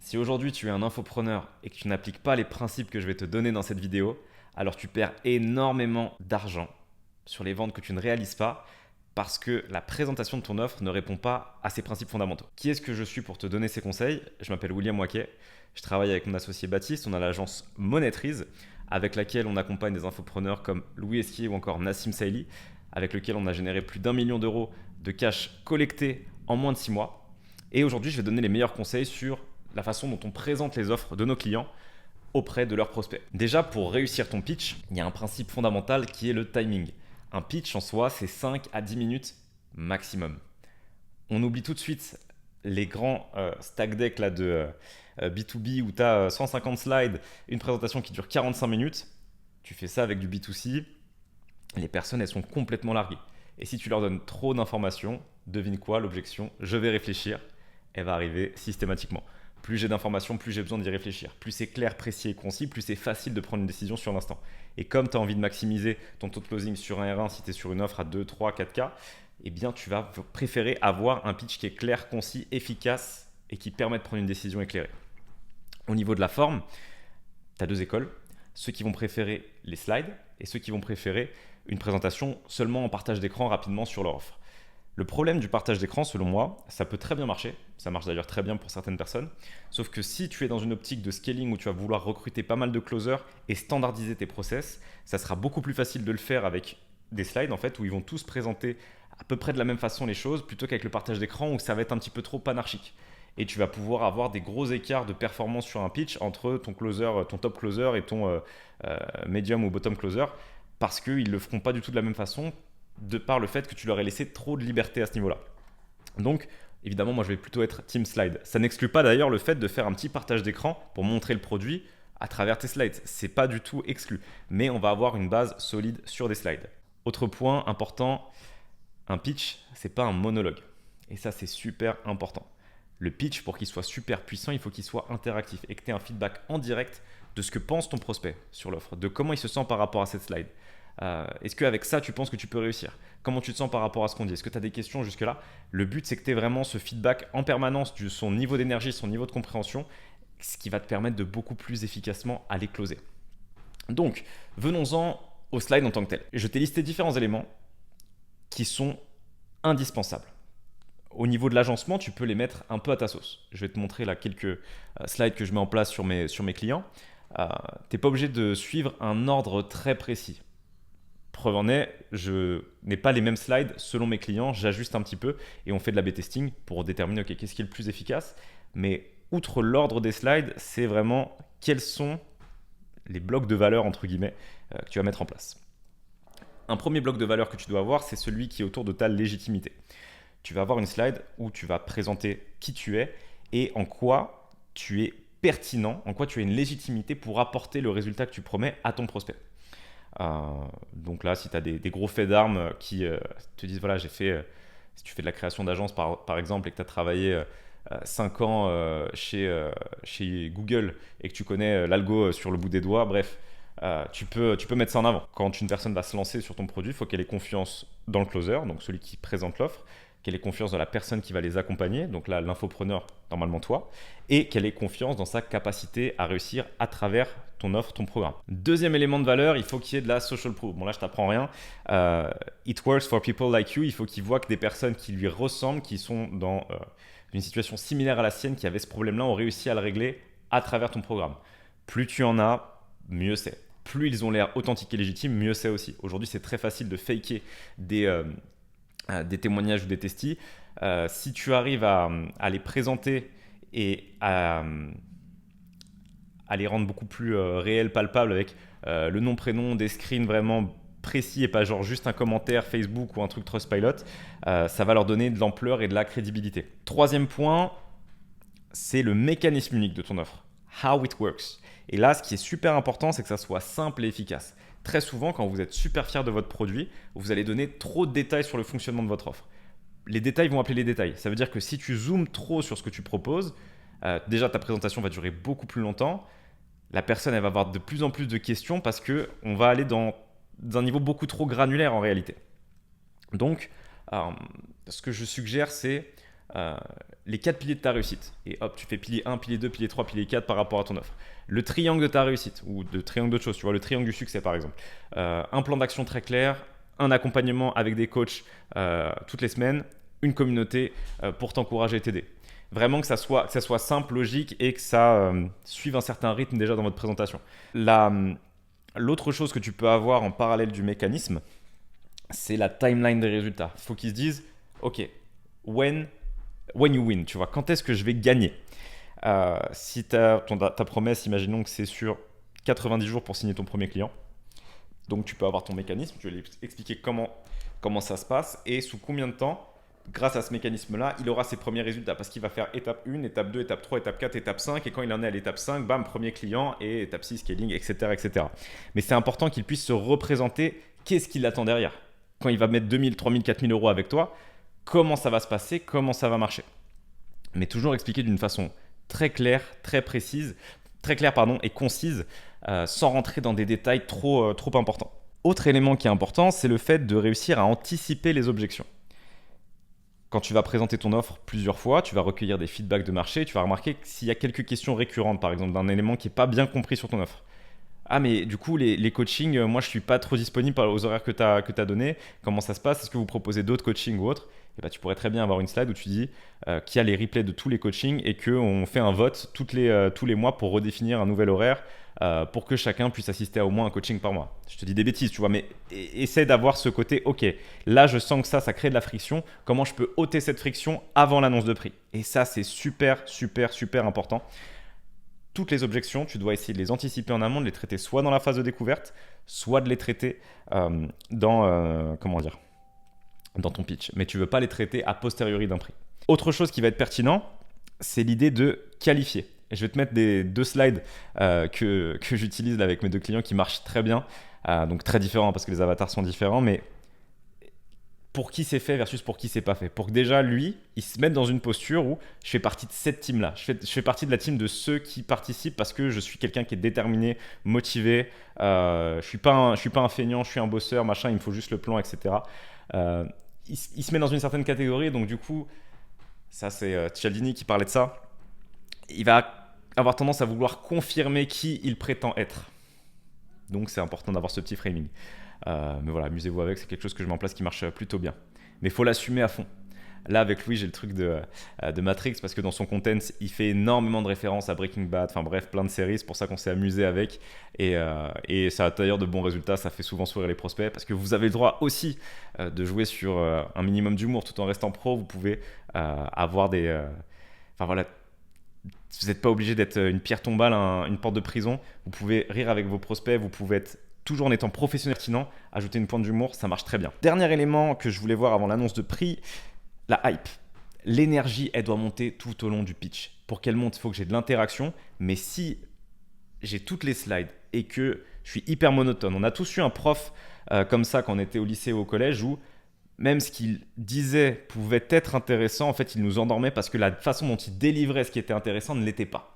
Si aujourd'hui tu es un infopreneur et que tu n'appliques pas les principes que je vais te donner dans cette vidéo, alors tu perds énormément d'argent sur les ventes que tu ne réalises pas parce que la présentation de ton offre ne répond pas à ces principes fondamentaux. Qui est-ce que je suis pour te donner ces conseils? Je m'appelle William Waquet, je travaille avec mon associé Baptiste, on a l'agence Monétrise avec laquelle on accompagne des infopreneurs comme Louis Esquier ou encore Nassim Saïli, avec lequel on a généré plus d'1 million d'euros de cash collecté en moins de 6 mois. Et aujourd'hui, je vais donner les meilleurs conseils sur la façon dont on présente les offres de nos clients auprès de leurs prospects. Déjà, pour réussir ton pitch, il y a un principe fondamental qui est le timing. Un pitch en soi, c'est 5 à 10 minutes maximum. On oublie tout de suite les grands stack decks là, de B2B où tu as 150 slides, une présentation qui dure 45 minutes. Tu fais ça avec du B2C, les personnes elles sont complètement larguées. Et si tu leur donnes trop d'informations, devine quoi, l'objection, je vais réfléchir, elle va arriver systématiquement. Plus j'ai d'informations, plus j'ai besoin d'y réfléchir. Plus c'est clair, précis et concis, plus c'est facile de prendre une décision sur l'instant. Et comme tu as envie de maximiser ton taux de closing sur un R1 si tu es sur une offre à 2, 3, 4K, eh bien tu vas préférer avoir un pitch qui est clair, concis, efficace et qui permet de prendre une décision éclairée. Au niveau de la forme, tu as deux écoles. Ceux qui vont préférer les slides et ceux qui vont préférer une présentation seulement en partage d'écran rapidement sur leur offre. Le problème du partage d'écran, selon moi, ça peut très bien marcher. Ça marche d'ailleurs très bien pour certaines personnes. Sauf que si tu es dans une optique de scaling où tu vas vouloir recruter pas mal de closers et standardiser tes process, ça sera beaucoup plus facile de le faire avec des slides en fait où ils vont tous présenter à peu près de la même façon les choses plutôt qu'avec le partage d'écran où ça va être un petit peu trop anarchique. Et tu vas pouvoir avoir des gros écarts de performance sur un pitch entre ton closer, ton top closer et ton medium ou bottom closer parce qu'ils ne le feront pas du tout de la même façon de par le fait que tu leur aies laissé trop de liberté à ce niveau-là. Donc, évidemment, moi, je vais plutôt être team slide. Ça n'exclut pas d'ailleurs le fait de faire un petit partage d'écran pour montrer le produit à travers tes slides. C'est pas du tout exclu. Mais on va avoir une base solide sur des slides. Autre point important, un pitch, c'est pas un monologue. Et ça, c'est super important. Le pitch, pour qu'il soit super puissant, il faut qu'il soit interactif et que tu aies un feedback en direct de ce que pense ton prospect sur l'offre, de comment il se sent par rapport à cette slide. Est-ce qu'avec ça, tu penses que tu peux réussir? Comment tu te sens par rapport à ce qu'on dit? Est-ce que tu as des questions jusque-là? Le but, c'est que tu aies vraiment ce feedback en permanence de son niveau d'énergie, son niveau de compréhension, ce qui va te permettre de beaucoup plus efficacement aller closer. Donc, venons-en au slide en tant que tel. Je t'ai listé différents éléments qui sont indispensables. Au niveau de l'agencement, tu peux les mettre un peu à ta sauce. Je vais te montrer là quelques slides que je mets en place sur mes clients. Tu n'es pas obligé de suivre un ordre très précis. Preuve en est, je n'ai pas les mêmes slides selon mes clients, j'ajuste un petit peu et on fait de l'A/B testing pour déterminer qu'est-ce qui est le plus efficace. Mais outre l'ordre des slides, c'est vraiment quels sont les blocs de valeur entre guillemets que tu vas mettre en place. Un premier bloc de valeur que tu dois avoir, c'est celui qui est autour de ta légitimité. Tu vas avoir une slide où tu vas présenter qui tu es et en quoi tu es pertinent, en quoi tu as une légitimité pour apporter le résultat que tu promets à ton prospect. Donc là, si tu as des gros faits d'armes qui te disent, voilà, j'ai fait, si tu fais de la création d'agence par exemple et que tu as travaillé 5 ans chez Google et que tu connais l'algo sur le bout des doigts, bref, tu peux mettre ça en avant. Quand une personne va se lancer sur ton produit, il faut qu'elle ait confiance dans le closer, donc celui qui présente l'offre, qu'elle ait confiance dans la personne qui va les accompagner, donc là l'infopreneur, normalement toi, et qu'elle ait confiance dans sa capacité à réussir à travers ton offre, ton programme. Deuxième élément de valeur, il faut qu'il y ait de la social proof. Bon là je t'apprends rien, it works for people like you, il faut qu'il voit que des personnes qui lui ressemblent, qui sont dans une situation similaire à la sienne, qui avaient ce problème-là, ont réussi à le régler à travers ton programme. Plus tu en as, mieux c'est. Plus ils ont l'air authentiques et légitimes, mieux c'est aussi. Aujourd'hui c'est très facile de faker des témoignages ou des testis. Si tu arrives à les présenter et à les rendre beaucoup plus réels, palpables avec le nom, prénom, des screens vraiment précis et pas genre juste un commentaire Facebook ou un truc Trustpilot, ça va leur donner de l'ampleur et de la crédibilité. Troisième point, c'est le mécanisme unique de ton offre. How it works. Et là, ce qui est super important, c'est que ça soit simple et efficace. Très souvent, quand vous êtes super fier de votre produit, vous allez donner trop de détails sur le fonctionnement de votre offre. Les détails vont appeler les détails. Ça veut dire que si tu zoomes trop sur ce que tu proposes, déjà ta présentation va durer beaucoup plus longtemps. La personne elle va avoir de plus en plus de questions parce qu'on va aller dans un niveau beaucoup trop granulaire en réalité. Donc, ce que je suggère, c'est les 4 piliers de ta réussite. Et hop, tu fais pilier 1, pilier 2, pilier 3, pilier 4 par rapport à ton offre. Le triangle de ta réussite, ou de triangle d'autres choses, tu vois, le triangle du succès par exemple. Un plan d'action très clair, un accompagnement avec des coachs toutes les semaines, une communauté pour t'encourager et t'aider. Vraiment que ça soit simple, logique et que ça suive un certain rythme déjà dans votre présentation. L'autre chose que tu peux avoir en parallèle du mécanisme, c'est la timeline des résultats. Il faut qu'ils se disent, ok, when you win, tu vois, quand est-ce que je vais gagner? Si ta promesse, imaginons que c'est sur 90 jours pour signer ton premier client, donc tu peux avoir ton mécanisme, tu vas lui expliquer comment ça se passe et sous combien de temps, grâce à ce mécanisme-là, il aura ses premiers résultats parce qu'il va faire étape 1, étape 2, étape 3, étape 4, étape 5 et quand il en est à l'étape 5, bam, premier client et étape 6, scaling, etc. etc. Mais c'est important qu'il puisse se représenter qu'est-ce qu'il attend derrière. Quand il va mettre 2000, 3000, 4000 euros avec toi, comment ça va se passer, comment ça va marcher. Mais toujours expliquer d'une façon très claire, très précise, et concise, sans rentrer dans des détails trop importants. Autre élément qui est important, c'est le fait de réussir à anticiper les objections. Quand tu vas présenter ton offre plusieurs fois, tu vas recueillir des feedbacks de marché, tu vas remarquer que s'il y a quelques questions récurrentes, par exemple, d'un élément qui n'est pas bien compris sur ton offre. Ah mais du coup les coachings, moi je suis pas trop disponible aux horaires que tu as donné. Comment ça se passe? Est-ce que vous proposez d'autres coachings ou autres? Et bah, tu pourrais très bien avoir une slide où tu dis qu'il y a les replays de tous les coachings et qu'on fait un vote tous les mois pour redéfinir un nouvel horaire pour que chacun puisse assister à au moins un coaching par mois. Je te dis des bêtises, tu vois, mais essaie d'avoir ce côté, ok, là je sens que ça crée de la friction, comment je peux ôter cette friction avant l'annonce de prix? Et ça c'est super important. Toutes les objections, tu dois essayer de les anticiper en amont, de les traiter soit dans la phase de découverte, soit de les traiter dans ton pitch. Mais tu ne veux pas les traiter a posteriori d'un prix. Autre chose qui va être pertinent, c'est l'idée de qualifier. Et je vais te mettre deux slides que j'utilise là avec mes 2 clients qui marchent très bien. Donc très différents parce que les avatars sont différents, mais pour qui c'est fait versus pour qui c'est pas fait. Pour que déjà, lui, il se mette dans une posture où je fais partie de cette team-là. Je fais partie de la team de ceux qui participent parce que je suis quelqu'un qui est déterminé, motivé. Je suis pas un feignant, je suis un bosseur, machin, il me faut juste le plan, etc. Il se met dans une certaine catégorie, donc du coup, ça c'est Cialdini qui parlait de ça. Il va avoir tendance à vouloir confirmer qui il prétend être. Donc c'est important d'avoir ce petit framing. Mais voilà, amusez-vous avec, c'est quelque chose que je mets en place qui marche plutôt bien. Mais il faut l'assumer à fond. Là, avec Louis, j'ai le truc de Matrix parce que dans son content, il fait énormément de références à Breaking Bad, enfin bref, plein de séries. C'est pour ça qu'on s'est amusé avec. Et ça a d'ailleurs de bons résultats. Ça fait souvent sourire les prospects parce que vous avez le droit aussi de jouer sur un minimum d'humour tout en restant pro. Vous pouvez avoir des. Enfin voilà. Vous n'êtes pas obligé d'être une pierre tombale, une porte de prison. Vous pouvez rire avec vos prospects. Vous pouvez être toujours en étant professionnel pertinent, ajouter une pointe d'humour, ça marche très bien. Dernier élément que je voulais voir avant l'annonce de prix, la hype. L'énergie, elle doit monter tout au long du pitch. Pour qu'elle monte, il faut que j'ai de l'interaction, mais si j'ai toutes les slides et que je suis hyper monotone, on a tous eu un prof comme ça quand on était au lycée ou au collège où même ce qu'il disait pouvait être intéressant, en fait il nous endormait parce que la façon dont il délivrait ce qui était intéressant ne l'était pas.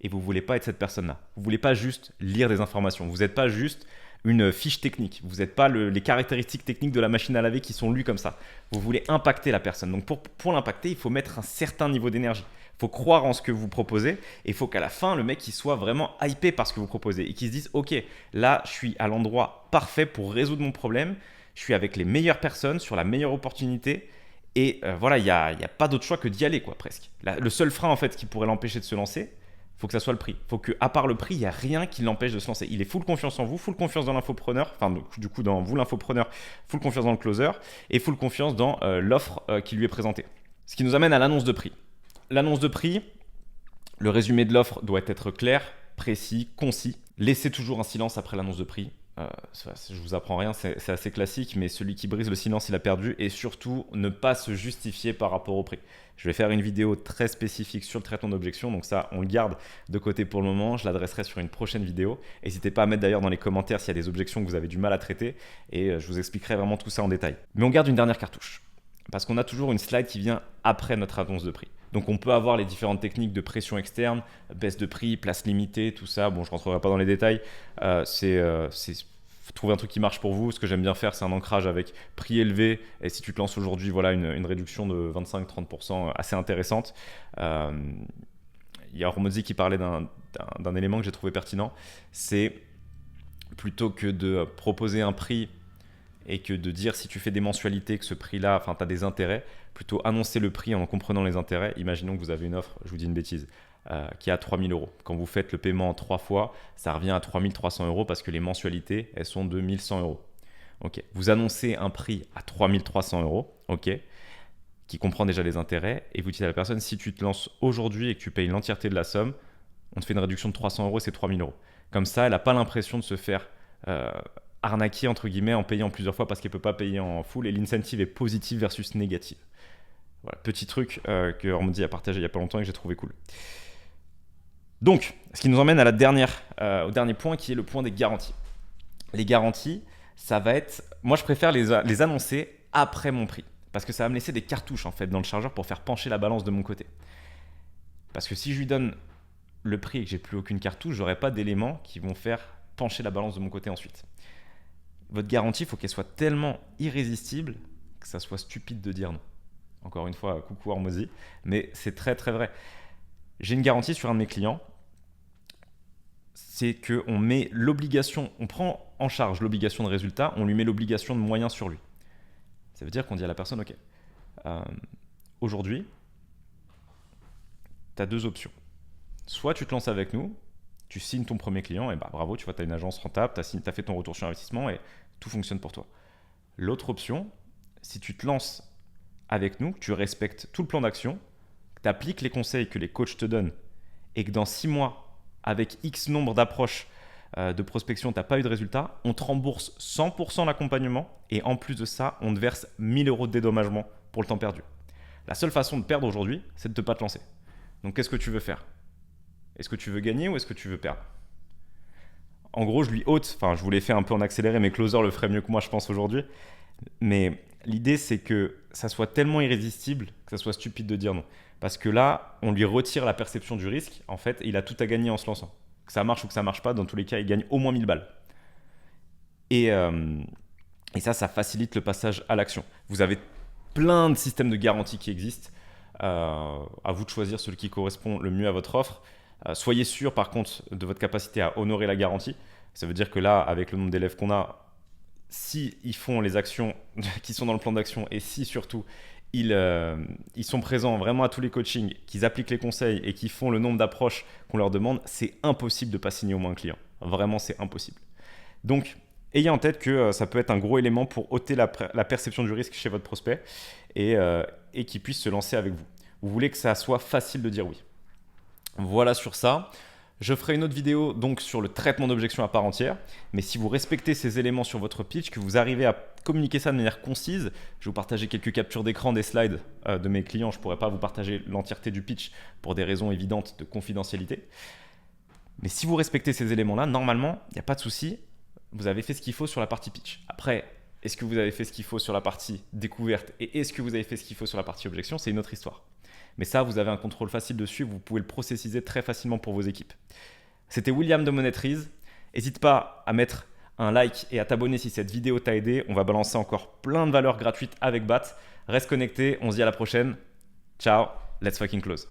Et vous ne voulez pas être cette personne-là. Vous ne voulez pas juste lire des informations. Vous n'êtes pas juste une fiche technique. Vous n'êtes pas les caractéristiques techniques de la machine à laver qui sont lues comme ça. Vous voulez impacter la personne. Donc pour l'impacter, il faut mettre un certain niveau d'énergie. Il faut croire en ce que vous proposez et il faut qu'à la fin, le mec il soit vraiment hypé par ce que vous proposez et qu'il se dise « Ok, là, je suis à l'endroit parfait pour résoudre mon problème. Je suis avec les meilleures personnes sur la meilleure opportunité. » Et voilà, il n'y a pas d'autre choix que d'y aller, quoi, presque. Le seul frein, en fait, qui pourrait l'empêcher de se lancer, il faut que ça soit le prix. Il faut qu'à part le prix, il n'y a rien qui l'empêche de se lancer. Il est full confiance en vous, full confiance dans l'infopreneur, enfin du coup dans vous l'infopreneur, full confiance dans le closer et full confiance dans l'offre qui lui est présentée. Ce qui nous amène à l'annonce de prix. L'annonce de prix, le résumé de l'offre doit être clair, précis, concis. Laissez toujours un silence après l'annonce de prix. Je vous apprends rien, c'est assez classique, mais celui qui brise le silence, il a perdu. Et surtout, ne pas se justifier par rapport au prix. Je vais faire une vidéo très spécifique sur le traitement d'objections, donc ça, on le garde de côté pour le moment. Je l'adresserai sur une prochaine vidéo. N'hésitez pas à mettre d'ailleurs dans les commentaires s'il y a des objections que vous avez du mal à traiter, et je vous expliquerai vraiment tout ça en détail. Mais on garde une dernière cartouche, parce qu'on a toujours une slide qui vient après notre annonce de prix. Donc on peut avoir les différentes techniques de pression externe, baisse de prix, place limitée, tout ça. Bon, je ne rentrerai pas dans les détails. C'est trouver un truc qui marche pour vous. Ce que j'aime bien faire, c'est un ancrage avec prix élevé. Et si tu te lances aujourd'hui, voilà une réduction de 25-30% assez intéressante. Il y a Hormozy qui parlait d'un élément que j'ai trouvé pertinent. C'est plutôt que de proposer un prix et que de dire si tu fais des mensualités que ce prix-là, enfin, tu as des intérêts, plutôt annoncer le prix en comprenant les intérêts. Imaginons que vous avez une offre, je vous dis une bêtise, qui est à 3 000 euros. Quand vous faites le paiement en 3 fois, ça revient à 3 300 euros parce que les mensualités, elles sont de 1 100 euros. Ok. Vous annoncez un prix à 3 300 euros, ok, qui comprend déjà les intérêts, et vous dites à la personne, si tu te lances aujourd'hui et que tu payes l'entièreté de la somme, on te fait une réduction de 300 euros, c'est 3 000 euros. Comme ça, elle n'a pas l'impression de se faire arnaquer, entre guillemets, en payant plusieurs fois parce qu'elle ne peut pas payer en full, et l'incentive est positive versus négative. Voilà, petit truc que Hormozy a partagé il n'y a pas longtemps et que j'ai trouvé cool. Donc, ce qui nous emmène à au dernier point, qui est le point des garanties. Les garanties, ça va être... Moi, je préfère les annoncer après mon prix, parce que ça va me laisser des cartouches en fait dans le chargeur pour faire pencher la balance de mon côté. Parce que si je lui donne le prix et que j'ai plus aucune cartouche, j'aurai pas d'éléments qui vont faire pencher la balance de mon côté ensuite. Votre garantie, il faut qu'elle soit tellement irrésistible que ça soit stupide de dire non. Encore une fois, coucou Hormozy, mais c'est très très vrai. J'ai une garantie sur un de mes clients, c'est qu'on met l'obligation, on prend en charge l'obligation de résultat, on lui met l'obligation de moyens sur lui. Ça veut dire qu'on dit à la personne, ok, aujourd'hui, tu as 2 options. Soit tu te lances avec nous, tu signes ton premier client, et bah bravo, tu vois, tu as une agence rentable, tu as fait ton retour sur investissement et tout fonctionne pour toi. L'autre option, si tu te lances avec nous, que tu respectes tout le plan d'action, que tu appliques les conseils que les coachs te donnent et que dans 6 mois, avec X nombre d'approches de prospection, tu n'as pas eu de résultat, on te rembourse 100% l'accompagnement et en plus de ça, on te verse 1 000 euros de dédommagement pour le temps perdu. La seule façon de perdre aujourd'hui, c'est de ne pas te lancer. Donc qu'est-ce que tu veux faire ? Est-ce que tu veux gagner ou est-ce que tu veux perdre ? En gros, je vous l'ai fait un peu en accéléré, mes closers le feraient mieux que moi, je pense, aujourd'hui. Mais l'idée, c'est que ça soit tellement irrésistible que ça soit stupide de dire non. Parce que là, on lui retire la perception du risque. En fait, il a tout à gagner en se lançant. Que ça marche ou que ça marche pas, dans tous les cas, il gagne au moins 1000 balles. Et ça facilite le passage à l'action. Vous avez plein de systèmes de garantie qui existent. À vous de choisir celui qui correspond le mieux à votre offre. Soyez sûr par contre de votre capacité à honorer la garantie. Ça veut dire que là, avec le nombre d'élèves qu'on a, si ils font les actions qui sont dans le plan d'action et si surtout ils sont présents vraiment à tous les coachings, qu'ils appliquent les conseils et qu'ils font le nombre d'approches qu'on leur demande, c'est impossible de ne pas signer au moins un client. Vraiment, c'est impossible. Donc, ayez en tête que ça peut être un gros élément pour ôter la perception du risque chez votre prospect et qu'il puisse se lancer avec vous. Vous voulez que ça soit facile de dire oui. Voilà sur ça. Je ferai une autre vidéo donc sur le traitement d'objections à part entière. Mais si vous respectez ces éléments sur votre pitch, que vous arrivez à communiquer ça de manière concise, je vais vous partager quelques captures d'écran des slides de mes clients. Je ne pourrais pas vous partager l'entièreté du pitch pour des raisons évidentes de confidentialité. Mais si vous respectez ces éléments-là, normalement, il n'y a pas de souci. Vous avez fait ce qu'il faut sur la partie pitch. Après, est-ce que vous avez fait ce qu'il faut sur la partie découverte et est-ce que vous avez fait ce qu'il faut sur la partie objection ? C'est une autre histoire. Mais ça, vous avez un contrôle facile dessus, vous pouvez le processiser très facilement pour vos équipes. C'était William de Monetrize. N'hésite pas à mettre un like et à t'abonner si cette vidéo t'a aidé. On va balancer encore plein de valeurs gratuites avec BAT. Reste connecté, on se dit à la prochaine. Ciao, let's fucking close.